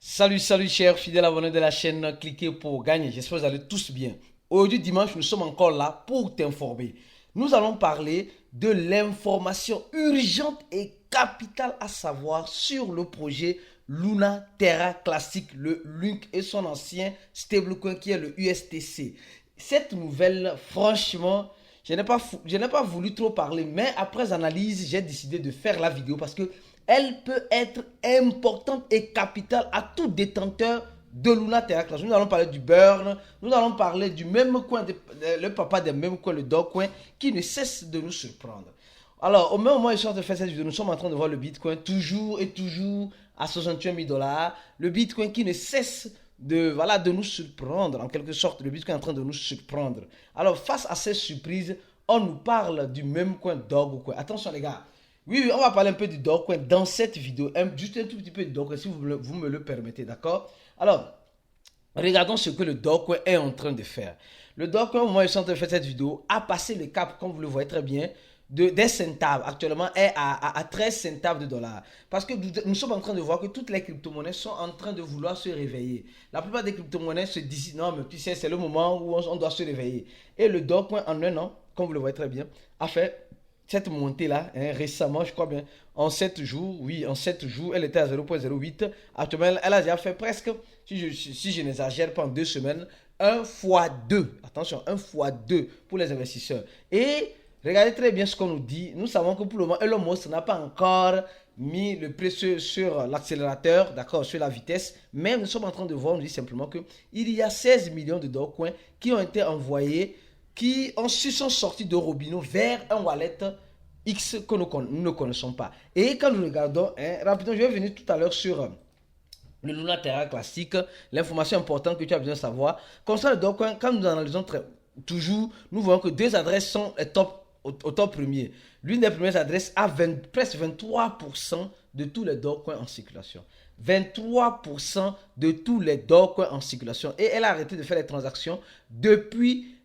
Salut chers fidèles abonnés de la chaîne, cliquez pour gagner. J'espère que vous allez tous bien. Aujourd'hui dimanche, nous sommes encore là pour t'informer. Nous allons parler de l'information urgente et capitale à savoir sur le projet Luna Terra Classic, le LUNC et son ancien stablecoin qui est le USTC. Cette nouvelle, franchement, je n'ai pas voulu trop parler, mais après analyse, j'ai décidé de faire la vidéo parce que elle peut être importante et capitale à tout détenteur de Luna Terra Classic. Nous allons parler du burn, nous allons parler du même coin, le papa des mêmes coins, le dog coin, qui ne cesse de nous surprendre. Alors, au même moment où je suis en train de faire cette vidéo, nous sommes en train de voir le Bitcoin toujours et toujours à 61 000 dollars. Le Bitcoin qui ne cesse de nous surprendre, en quelque sorte. Le Bitcoin est en train de nous surprendre. Alors, face à ces surprises, on nous parle du même coin dog coin. Attention les gars. Oui, on va parler un peu du Dogecoin dans cette vidéo. Juste un tout petit peu du Dogecoin, si vous me le permettez, d'accord? Alors, regardons ce que le Dogecoin est en train de faire. Le Dogecoin, au moment où je suis en train de faire cette vidéo, a passé le cap, comme vous le voyez très bien, des centaves. Actuellement, est à 13 centaves de dollars. Parce que nous sommes en train de voir que toutes les crypto-monnaies sont en train de vouloir se réveiller. La plupart des crypto-monnaies se disent, non, mais tu sais, c'est le moment où on doit se réveiller. Et le Dogecoin, en un an, comme vous le voyez très bien, a fait cette montée-là, récemment, je crois bien, en 7 jours, oui, en 7 jours, elle était à 0,08. Actuellement, elle a déjà fait presque, si je n'exagère pas, en 2 semaines, 1 fois 2. Attention, 1 fois 2 pour les investisseurs. Et regardez très bien ce qu'on nous dit. Nous savons que pour le moment, Elon Musk n'a pas encore mis le pied sur l'accélérateur, d'accord, sur la vitesse. Mais nous sommes en train de voir, on nous dit simplement qu'il y a 16 millions de Dogecoin qui ont été envoyés qui sont sortis de Robinhood vers un wallet X que nous ne connaissons pas. Et quand nous regardons, rapidement, je vais venir tout à l'heure sur le Luna Terra classique, l'information importante que tu as besoin de savoir. Concernant le Dogecoin, quand nous analysons toujours, nous voyons que deux adresses sont au top premier. L'une des premières adresses a presque 23% de tous les Dogecoins en circulation. 23% de tous les Dogecoins en circulation. Et elle a arrêté de faire les transactions depuis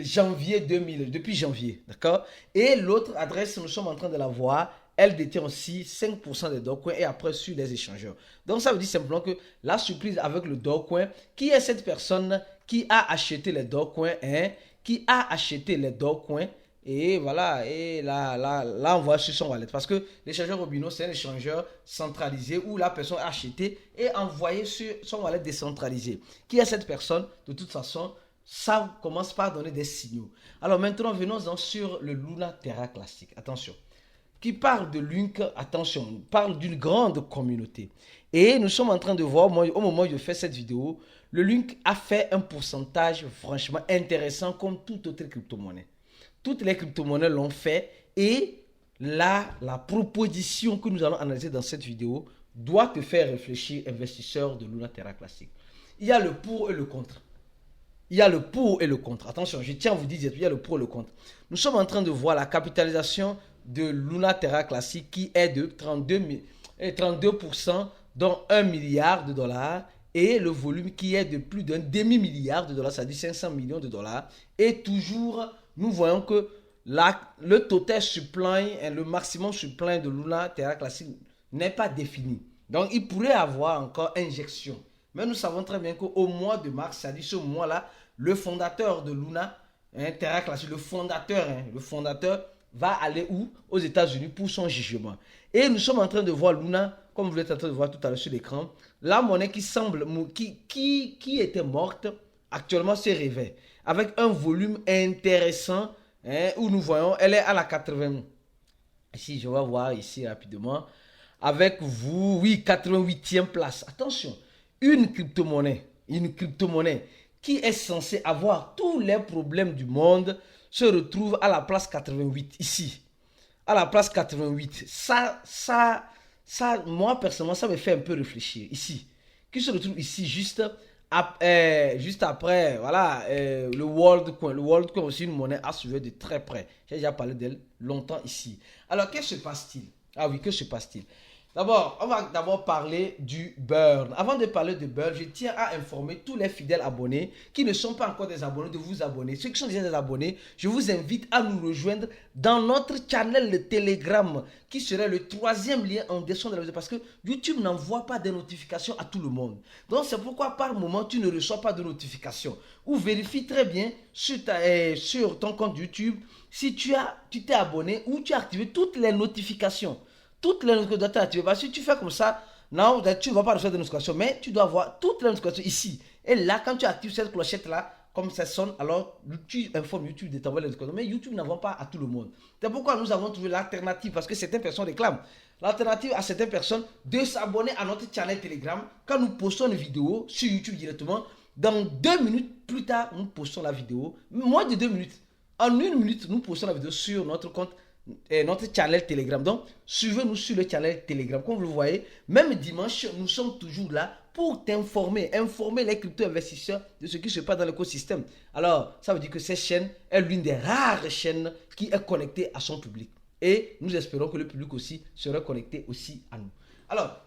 janvier 2000, depuis janvier, d'accord? Et l'autre adresse, nous sommes en train de la voir, elle détient aussi 5% des Dogecoins et après sur les échangeurs. Donc ça veut dire simplement que la surprise avec le Dogecoin, qui est cette personne qui a acheté les Dogecoins, qui a acheté les Dogecoins, et voilà, et là on voit sur son wallet. Parce que l'échangeur Robinhood, c'est un échangeur centralisé où la personne a acheté et envoyé sur son wallet décentralisé. Qui est cette personne? De toute façon, ça commence par donner des signaux. Alors maintenant, venons-en sur le Luna Terra classique. Attention. Qui parle de LUNC, attention, parle d'une grande communauté. Et nous sommes en train de voir, au moment où je fais cette vidéo, le LUNC a fait un pourcentage franchement intéressant comme toute autre crypto-monnaie. Toutes les crypto-monnaies l'ont fait et là, la proposition que nous allons analyser dans cette vidéo doit te faire réfléchir, investisseur de Luna Terra classique. Il y a le pour et le contre. Il y a le pour et le contre. Attention, je tiens à vous dire, il y a le pour et le contre. Nous sommes en train de voir la capitalisation de Luna Terra Classic qui est de 32%, dont 1 milliard de dollars, et le volume qui est de plus d'un demi-milliard de dollars, c'est-à-dire 500 millions de dollars. Et toujours, nous voyons que le total supply, le maximum supply de Luna Terra Classic n'est pas défini. Donc, il pourrait avoir encore injection. Mais nous savons très bien qu'au mois de mars, c'est-à-dire ce mois-là, le fondateur de Luna Terra Classic, le fondateur va aller où? Aux États-Unis pour son jugement. Et nous sommes en train de voir Luna, comme vous êtes en train de voir tout à l'heure sur l'écran, la monnaie qui semble, qui était morte, actuellement se réveille. Avec un volume intéressant, où nous voyons, elle est à la 80. Ici, je vais voir ici rapidement. Avec vous, oui, 88e place. Attention, une crypto-monnaie qui est censée avoir tous les problèmes du monde se retrouve à la place 88 ici. À la place 88. Moi personnellement, ça me fait un peu réfléchir ici. Qui se retrouve ici juste après, voilà, le WorldCoin. Le WorldCoin aussi une monnaie à suivre de très près. J'ai déjà parlé d'elle longtemps ici. Alors, que se passe-t-il? Ah oui, que se passe-t-il? D'abord, on va d'abord parler du burn. Avant de parler de burn, je tiens à informer tous les fidèles abonnés qui ne sont pas encore des abonnés de vous abonner. Ceux qui sont déjà des abonnés, je vous invite à nous rejoindre dans notre channel de Telegram qui serait le troisième lien en descendant de la vidéo parce que YouTube n'envoie pas des notifications à tout le monde. Donc c'est pourquoi par moment tu ne reçois pas de notifications. Ou vérifie très bien sur ton compte YouTube si tu t'es abonné ou tu as activé toutes les notifications. Toutes les notifications doivent être activées. Parce que si tu fais comme ça, non, tu ne vas pas recevoir de notifications, mais tu dois avoir toutes les notifications ici. Et là, quand tu actives cette clochette-là, comme ça sonne, alors tu informes YouTube de t'envoyer les notifications. Mais YouTube n'envoie pas à tout le monde. C'est pourquoi nous avons trouvé l'alternative, parce que certaines personnes réclament. L'alternative à certaines personnes de s'abonner à notre channel Telegram. Quand nous postons une vidéo sur YouTube directement, dans 2 minutes plus tard, nous postons la vidéo. Moins de 2 minutes. En 1 minute, nous postons la vidéo sur notre compte notre channel Telegram. Donc, suivez-nous sur le channel Telegram. Comme vous le voyez, même dimanche, nous sommes toujours là pour t'informer, informer les crypto-investisseurs de ce qui se passe dans l'écosystème. Alors, ça veut dire que cette chaîne est l'une des rares chaînes qui est connectée à son public. Et nous espérons que le public aussi sera connecté aussi à nous. Alors,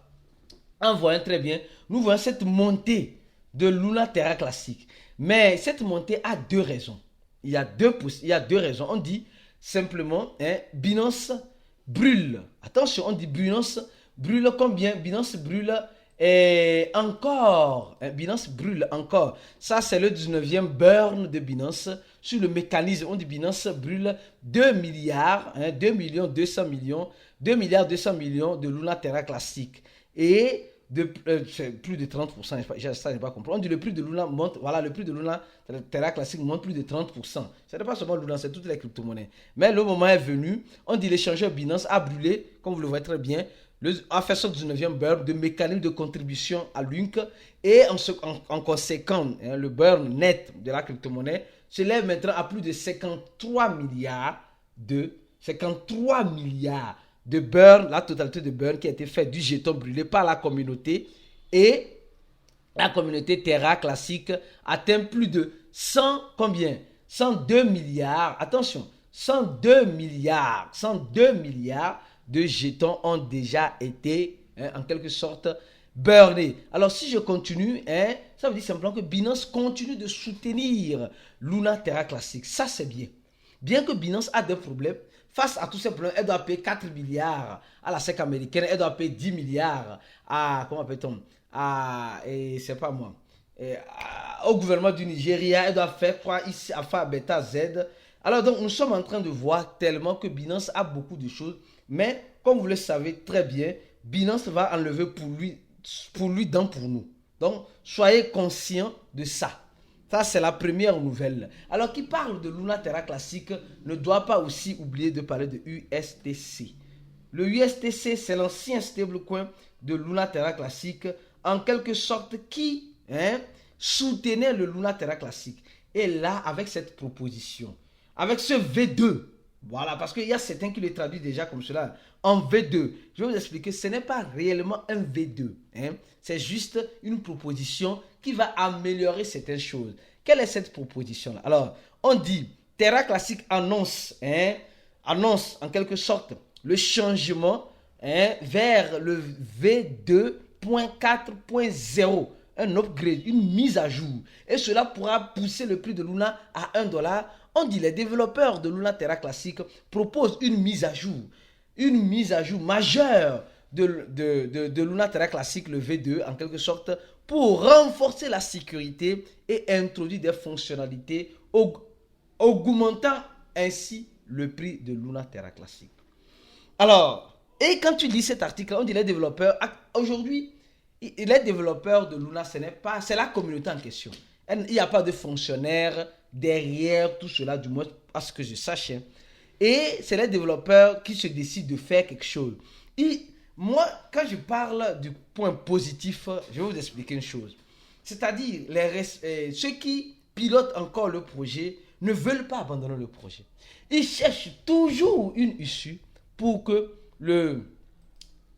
en voyant très bien, nous voyons cette montée de Luna Terra classique. Mais cette montée a 2 raisons. Il y a deux raisons. On dit simplement, Binance brûle. Attention, on dit Binance brûle combien? Binance brûle encore. Binance brûle encore. Ça, c'est le 19e burn de Binance. Sur le mécanisme, on dit Binance brûle 2 milliards, 2 millions 200 millions, 2 milliards 200 millions de Luna Terra classique. Et plus de 30%, ça je n'ai pas compris. On dit le prix de Luna monte, voilà, le prix de Luna Terra classique monte plus de 30%. Ce n'est pas seulement Luna, c'est toutes les crypto-monnaies. Mais le moment est venu, on dit l'échangeur Binance a brûlé, comme vous le voyez très bien, a fait son 19e burn de mécanisme de contribution à l'UNC et en conséquent, le burn net de la crypto-monnaie se lève maintenant à plus de 53 milliards de burn, la totalité de burn qui a été fait du jeton brûlé par la communauté, et la communauté Terra classique atteint plus de 102 milliards, attention, 102 milliards de jetons ont déjà été, en quelque sorte, burnés. Alors si je continue, ça veut dire simplement que Binance continue de soutenir Luna Terra classique. Ça c'est bien. Bien que Binance a des problèmes, face à tous ces problèmes, elle doit payer 4 milliards à la SEC américaine, elle doit payer 10 milliards à, comment appelle-t-on, c'est pas moi, au gouvernement du Nigeria, elle doit faire quoi ici, à Beta Z. Alors donc, nous sommes en train de voir tellement que Binance a beaucoup de choses, mais comme vous le savez très bien, Binance va enlever pour lui dans pour nous. Donc, soyez conscients de ça. Ça, c'est la première nouvelle. Alors, qui parle de Luna Terra classique ne doit pas aussi oublier de parler de USTC. Le USTC, c'est l'ancien stablecoin de Luna Terra classique, en quelque sorte qui soutenait le Luna Terra classique. Et là, avec cette proposition, avec ce V2, voilà, parce qu'il y a certains qui le traduisent déjà comme cela, en V2. Je vais vous expliquer, ce n'est pas réellement un V2. C'est juste une proposition qui va améliorer certaines choses. Quelle est cette proposition-là? Alors, on dit, Terra Classic annonce en quelque sorte le changement vers le V2.4.0. Un upgrade, une mise à jour. Et cela pourra pousser le prix de Luna à $1. On dit les développeurs de Luna Terra Classic proposent une mise à jour majeure de Luna Terra Classic, le V2, en quelque sorte, pour renforcer la sécurité et introduire des fonctionnalités, augmentant ainsi le prix de Luna Terra Classic. Alors, et quand tu lis cet article, on dit les développeurs, aujourd'hui, les développeurs de Luna, c'est la communauté en question. Il n'y a pas de fonctionnaires derrière tout cela, du moins à ce que je sache. Et c'est les développeurs qui se décident de faire quelque chose. Et moi, quand je parle du point positif, je vais vous expliquer une chose. C'est-à-dire, ceux qui pilotent encore le projet ne veulent pas abandonner le projet. Ils cherchent toujours une issue pour que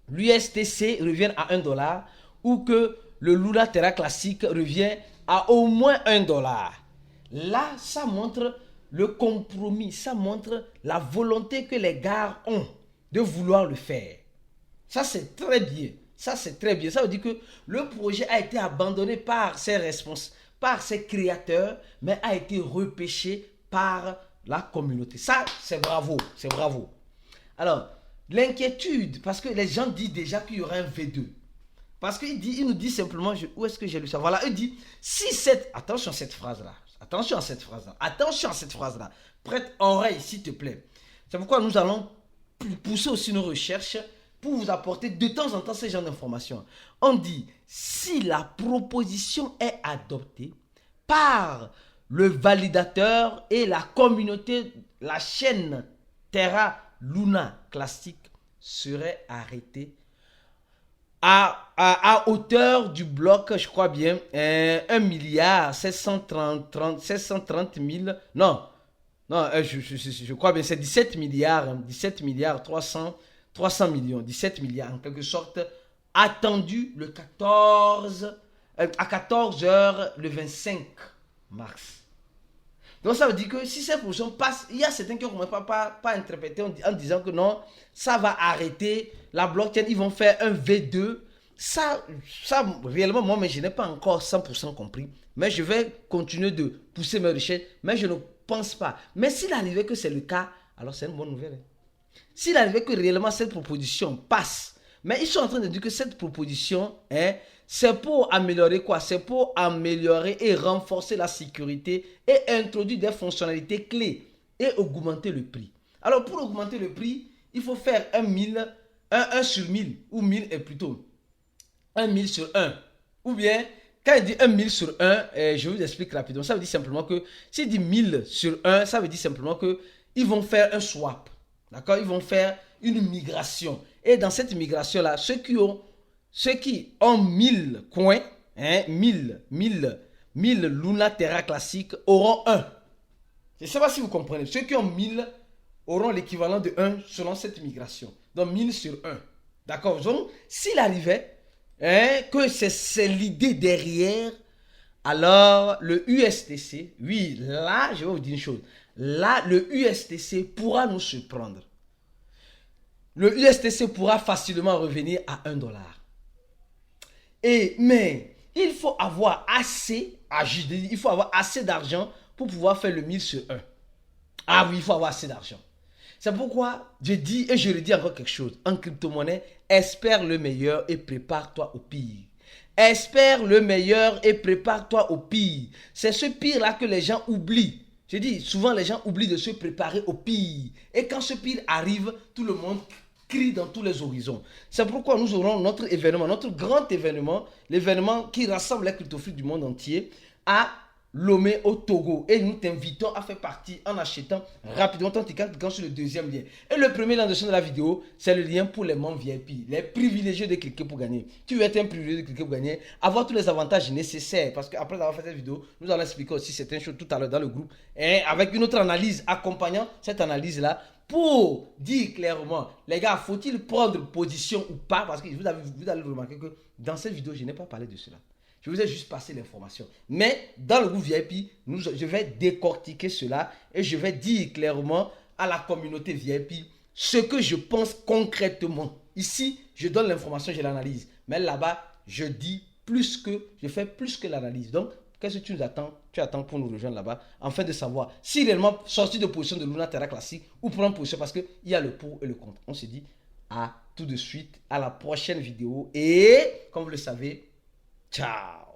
l'USTC revienne à $1 ou que le Luna Terra classique revienne à au moins $1. Là, ça montre le compromis, ça montre la volonté que les gars ont de vouloir le faire. Ça, c'est très bien. Ça, c'est très bien. Ça veut dire que le projet a été abandonné par ses responsables, par ses créateurs, mais a été repêché par la communauté. Ça, c'est bravo. C'est bravo. Alors, l'inquiétude, parce que les gens disent déjà qu'il y aura un V2. Parce qu'il nous dit simplement, où est-ce que j'ai lu ça? Voilà, il dit, si cette, attention à cette phrase-là, attention à cette phrase-là, attention à cette phrase-là, prête oreille, s'il te plaît. C'est pourquoi nous allons pousser aussi nos recherches pour vous apporter de temps en temps ce genre d'informations. On dit, si la proposition est adoptée par le validateur et la communauté, la chaîne Terra Luna Classic serait arrêtée à hauteur du bloc, je crois bien, 1 milliard 730 000, non, je crois bien, c'est 17 milliards, 300 millions, 17 milliards en quelque sorte, attendu le 14, à 14 heures le 25 mars. Donc ça veut dire que si cette position passe, il y a certains qui ne commencent pas interpréter en disant que non, ça va arrêter la blockchain, ils vont faire un V2. Ça réellement, moi, mais je n'ai pas encore 100% compris. Mais je vais continuer de pousser mes recherches, mais je ne pense pas. Mais s'il arrivait que c'est le cas, alors c'est une bonne nouvelle. S'il arrivait que réellement cette proposition passe, mais ils sont en train de dire que cette proposition, c'est pour améliorer quoi? C'est pour améliorer et renforcer la sécurité et introduire des fonctionnalités clés et augmenter le prix. Alors pour augmenter le prix, il faut faire 1 sur 1000 ou 1000 est plutôt 1000 sur 1. Ou bien, quand il dit 1000 sur 1, je vous explique rapidement. Ça veut dire simplement que, s'il dit 1000 sur 1, ça veut dire simplement que ils vont faire un swap. D'accord? Ils vont faire une migration. Et dans cette migration-là, ceux qui ont 1000 coins, 1000 Luna Terra classiques auront 1. Je ne sais pas si vous comprenez. Ceux qui ont 1000 auront l'équivalent de 1 selon cette migration. Donc 1000 sur 1. D'accord? Donc, s'il arrivait que c'est l'idée derrière, alors le USTC, oui, là, je vais vous dire une chose. Là, le USTC pourra nous surprendre. Le USTC pourra facilement revenir à $1. Mais il faut avoir assez, il faut avoir assez d'argent pour pouvoir faire le 1000 sur 1. Ah oui, il faut avoir assez d'argent. C'est pourquoi je dis, et je redis encore quelque chose, en crypto-monnaie, espère le meilleur et prépare-toi au pire. Espère le meilleur et prépare-toi au pire. C'est ce pire-là que les gens oublient. Je dis, souvent les gens oublient de se préparer au pire. Et quand ce pire arrive, tout le monde crie dans tous les horizons. C'est pourquoi nous aurons notre événement, notre grand événement, l'événement qui rassemble les cryptophiles du monde entier, à Lomé au Togo. Et nous t'invitons à faire partie en achetant rapidement ton ticket cliquant sur le deuxième lien. Et le premier lien de la vidéo, c'est le lien pour les membres VIP, les privilégiés de cliquer pour gagner. Tu veux être un privilégié de cliquer pour gagner, avoir tous les avantages nécessaires. Parce qu'après avoir fait cette vidéo, nous allons expliquer aussi certaines choses tout à l'heure dans le groupe. Et avec une autre analyse accompagnant cette analyse-là, pour dire clairement, les gars, faut-il prendre position ou pas? Parce que vous allez remarquer que dans cette vidéo, je n'ai pas parlé de cela. Je vous ai juste passé l'information. Mais dans le groupe VIP, je vais décortiquer cela et je vais dire clairement à la communauté VIP ce que je pense concrètement. Ici, je donne l'information, je l'analyse. Mais là-bas, je fais plus que l'analyse. Donc, qu'est-ce que tu nous attends? Tu attends pour nous rejoindre là-bas, afin de savoir si réellement sortir de position de Luna Terra classique ou prendre position, parce qu'il y a le pour et le contre. On se dit à tout de suite, à la prochaine vidéo. Et, comme vous le savez, ciao!